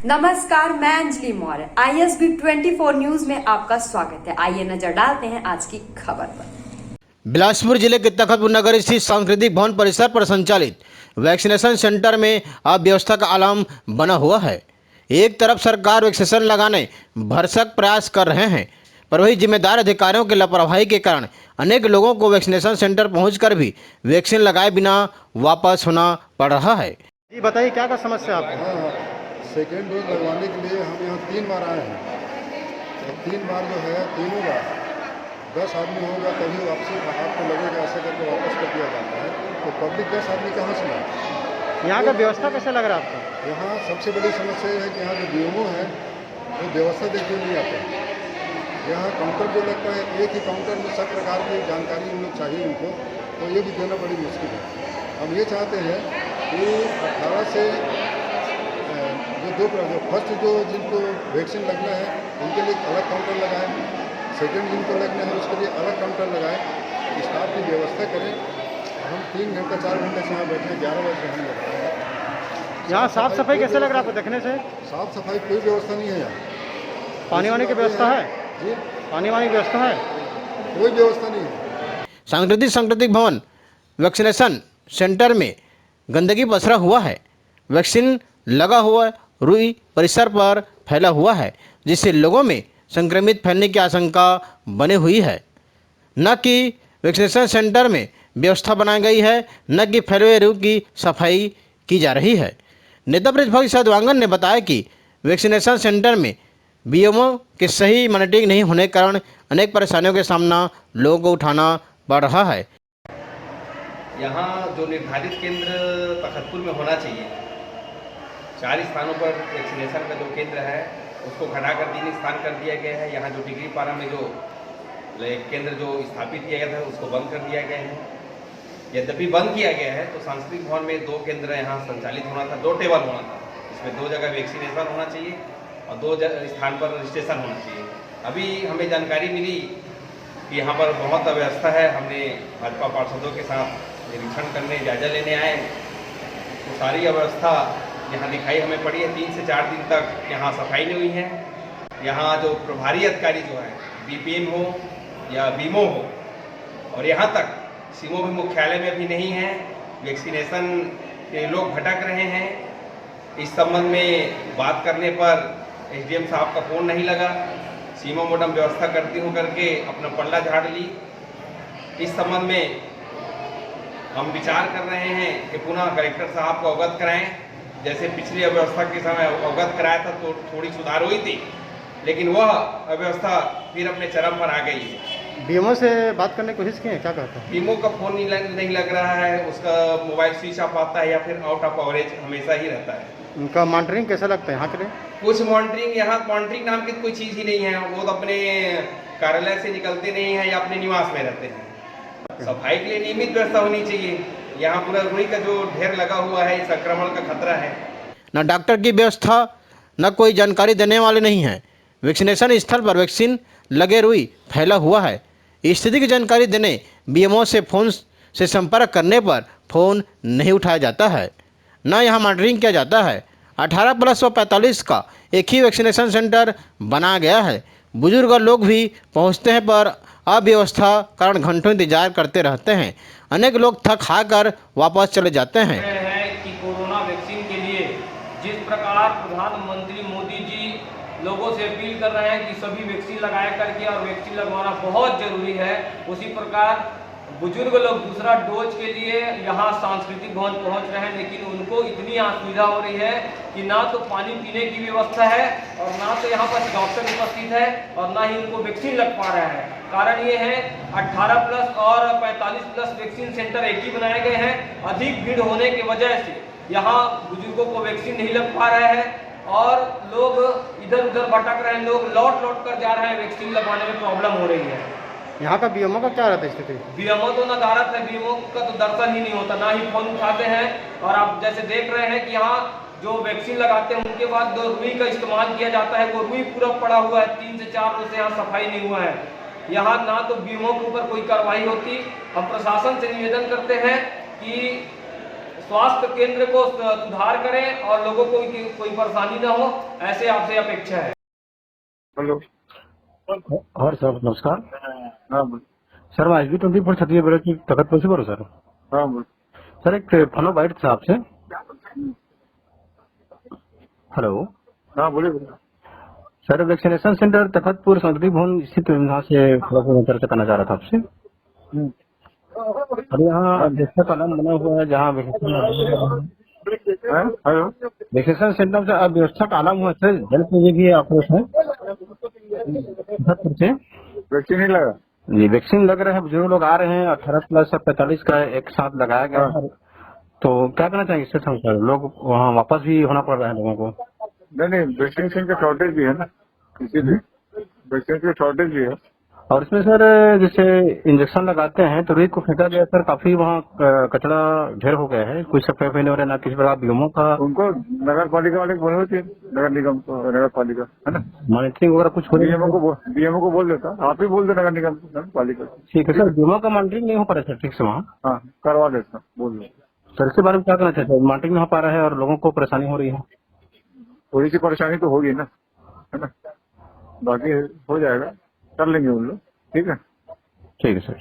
नमस्कार, मैं Anjali Maurya. ISB 24 news में आपका स्वागत है। आइए नजर डालते हैं आज की खबर पर। बिलासपुर जिले के तखतपुर नगर स्थित सांस्कृतिक भवन परिसर पर संचालित वैक्सीनेशन सेंटर में अव्यवस्था का आलम बना हुआ है। एक तरफ सरकार वैक्सीनेशन लगाने भरसक प्रयास कर रहे हैं, पर वही जिम्मेदार अधिकारियों की लापरवाही के कारण अनेक लोगों को वैक्सीनेशन सेंटर पहुंचकर भी वैक्सीन लगाए बिना वापस होना पड़ रहा है। जी बताइए, क्या का समस्या आपको? हाँ, सेकेंड डोज लगवाने के लिए हम यहाँ 3 बार आए हैं। तो 3 बार जो है, तीनों बार 10 आदमी होगा तभी वापसी आपको लगेगा, ऐसा करके वापस कर दिया जाता है। तो पब्लिक 10 आदमी कहाँ से लाए? यहाँ का व्यवस्था कैसा लग रहा है आपको? यहाँ सबसे बड़ी समस्या ये है कि यहाँ जो बीएमओ है वो व्यवस्था देखने नहीं आते। यहाँ काउंटर जो लगता है, एक ही काउंटर में सब प्रकार की जानकारी हम लोग चाहिए उनको, तो ये भी देना बड़ी मुश्किल है। हम ये चाहते हैं कि 18 से जो फर्स्ट जो जिनको वैक्सीन लगना है उनके लिए अलग काउंटर लगाएं, सेकंड जिनको लगना है उसके लिए अलग काउंटर लगाएं, स्टाफ की व्यवस्था करें। हम 3 घंटा 4 घंटे से यहाँ बैठे, 11 बजे से हम लग रहे हैं। यहाँ साफ सफाई कैसे लग रहा है आपको देखने से? साफ सफाई कोई व्यवस्था नहीं है यहाँ। पानी वानी की व्यवस्था है? जी, पानी वानी की व्यवस्था है? कोई व्यवस्था नहीं है। सांस्कृतिक भवन वैक्सीनेशन सेंटर में गंदगी पसरा हुआ है। वैक्सीन लगा हुआ रुई परिसर पर फैला हुआ है, जिससे लोगों में संक्रमित फैलने की आशंका बनी हुई है। न कि वैक्सीनेशन सेंटर में व्यवस्था बनाई गई है, न कि फैले हुए रुई की सफाई की जा रही है। नेता प्रतिपक्ष सदवांगन ने बताया कि वैक्सीनेशन सेंटर में बीएमओ के सही मॉनिटरिंग नहीं होने के कारण अनेक परेशानियों का सामना लोगों को उठाना पड़ रहा है। यहाँ जो निर्धारित केंद्र तखतपुर में होना चाहिए, 4 स्थानों पर वैक्सीनेशन का जो केंद्र है उसको घटाकर 3 स्थान कर दिया गया है। यहाँ जो डिग्री पारा में जो केंद्र जो स्थापित किया गया था उसको बंद कर दिया गया है। यद्यपि बंद किया गया है तो सांस्कृतिक भवन में 2 केंद्र यहाँ संचालित होना था, 2 टेबल होना था। इसमें 2 जगह वैक्सीनेशन होना चाहिए और 2 स्थान पर रजिस्ट्रेशन होना चाहिए। अभी हमें जानकारी मिली कि यहाँ पर बहुत अव्यवस्था है। हमने भाजपा पार्षदों के साथ निरीक्षण करने, जायजा लेने आए तो सारी अव्यवस्था यहाँ दिखाई हमें पड़ी है। 3 से 4 दिन तक यहाँ सफाई नहीं हुई है। यहाँ जो प्रभारी अधिकारी जो है, बीपीएम हो या बीमो हो, और यहाँ तक सीमो भी मुख्यालय में भी नहीं है। वैक्सीनेशन के लोग भटक रहे हैं। इस संबंध में बात करने पर एसडीएम साहब का फ़ोन नहीं लगा। सीमो मोडम व्यवस्था करती हूँ करके अपना पल्ला झाड़ ली। इस संबंध में हम विचार कर रहे हैं कि पुनः कलेक्टर साहब को अवगत कराएं। जैसे पिछली अव्यवस्था के समय अवगत कराया था तो थोड़ी सुधार हुई थी, लेकिन वह अव्यवस्था फिर अपने चरम पर आ गई है। बीएमओ से बात करने की कोशिश की है, क्या कहता है? बीमो का फ़ोन नहीं लग रहा है, उसका मोबाइल स्विच ऑफ आता है या फिर आउट ऑफ कवरेज हमेशा ही रहता है। उनका मॉनिटरिंग कैसा लगता है यहाँ के लिए? कुछ मॉनिटरिंग, यहाँ मॉनिटरिंग नाम की कोई चीज़ ही नहीं है। वो तो अपने कार्यालय से निकलते नहीं है या अपने निवास में रहते हैं। सफाई के लिए नियमित व्यवस्था होनी चाहिए। यहाँ पूरा रुई का जो ढेर लगा हुआ है, संक्रमण का खतरा है। न डॉक्टर की व्यवस्था, न कोई जानकारी देने वाले नहीं हैं। वैक्सीनेशन स्थल पर वैक्सीन लगे रुई फैला हुआ है। स्थिति की जानकारी देने बीएमओ से फ़ोन से संपर्क करने पर फ़ोन नहीं उठाया जाता है, न यहाँ मॉनिटरिंग किया जाता है। 18+ व 45 का एक ही वैक्सीनेशन सेंटर बनाया गया है। बुजुर्ग लोग भी पहुँचते हैं पर अव्यवस्था कारण घंटों इंतजार करते रहते हैं। अनेक लोग थक हार वापस चले जाते हैं। है कि कोरोना वैक्सीन के लिए जिस प्रकार प्रधानमंत्री मोदी जी लोगों से अपील कर रहे हैं कि सभी वैक्सीन लगाया करके और वैक्सीन लगवाना बहुत जरूरी है, उसी प्रकार बुजुर्ग लोग दूसरा डोज के लिए यहाँ सांस्कृतिक भवन पहुँच रहे हैं, लेकिन उनको इतनी असुविधा हो रही है कि ना तो पानी पीने की व्यवस्था है और ना तो यहाँ पर डॉक्टर उपस्थित है और ना ही उनको वैक्सीन लग पा रहा है। कारण ये है 18+ और 45+ वैक्सीन सेंटर एक ही बनाए गए हैं। अधिक भीड़ होने की वजह से यहाँ बुजुर्गों को वैक्सीन नहीं लग पा रहा है और लोग इधर उधर भटक रहे हैं। लोग लौट कर जा रहे हैं, वैक्सीन लगवाने में प्रॉब्लम हो रही है। यहाँ का बीएमओ का क्या रहता है स्थिति? बीएमओ तो नदारत है, बीएमओ का तो दर्शन ही नहीं होता, ना ही फोन उठाते हैं। और आप जैसे देख रहे हैं कि यहाँ जो वैक्सीन लगाते हैं उनके बाद जो रुई का इस्तेमाल किया जाता है वो रुई पूरा पड़ा हुआ है। 3 से 4 रोज से यहाँ सफाई नहीं हुआ है। यहाँ ना तो बीएमओ के ऊपर कोई कार्रवाई होती। हम प्रशासन से निवेदन करते हैं कि स्वास्थ्य केंद्र को सुधार करें और लोगों को कोई परेशानी ना हो, ऐसे आपसे अपेक्षा है। हेलो और सर नमस्कार। हाँ बोल। सर मैं SB24 छत्तीसगढ़ की तखतपुर से बोल रहा हूँ सर। हाँ बोल। सर एक फॉलो बाइट था आपसे। हेलो। हाँ बोले बोले। सर वैक्सीनेशन सेंटर तखतपुर संस्कृति भवन स्थित यहाँ से थोड़ा सा चर्चा करना चाह रहा था आपसे। और यहाँ व्यवस्था कॉलम बना हुआ है जहाँ हेलो वैक्सीनेशन सेंटर से अव्यवस्था का आलम हुआ सर, जल से ये भी आक्रोश है तखतपुर से। वैक्सीन नहीं लगा? जी वैक्सीन लग रहा है, बुजुर्ग लोग आ रहे हैं 18+ और 45 का एक साथ लगाया गया है। तो क्या करना चाहिए इससे सर? लोग वहाँ वापस भी होना पड़ रहा है लोगों को। नहीं वैक्सीनेशन का शॉर्टेज भी है ना, इसीलिए वैक्सीन का शॉर्टेज भी है। और इसमें सर जैसे इंजेक्शन लगाते हैं तो रेत को फेंका गया सर, काफी वहाँ कचरा ढेर हो गया है, कोई सफाई नहीं हो रहा है ना किसी प्रकार बीएमओ का उनको नगर पालिका वाले बोले होते, नगर निगम को, नगर पालिका है ना, मॉनिटरिंग वगैरह कुछ हो बीएमओ को बोल देता, आप ही बोल दो नगर निगम को, नगर पालिका को। ठीक है सर, बीएमओ का मॉनिटरिंग नहीं हो पा रहा है सर ठीक से वहाँ। हाँ करवा देता, बोल दो सर इसके बारे में क्या करना चाहिए? मॉनिटरिंग नहीं हो पा रहा है और लोगों को परेशानी हो रही है। थोड़ी सी परेशानी तो होगी ना, है ना, बाकी हो जाएगा, कर लेंगे उन लोग। ठीक है ठीक है सर।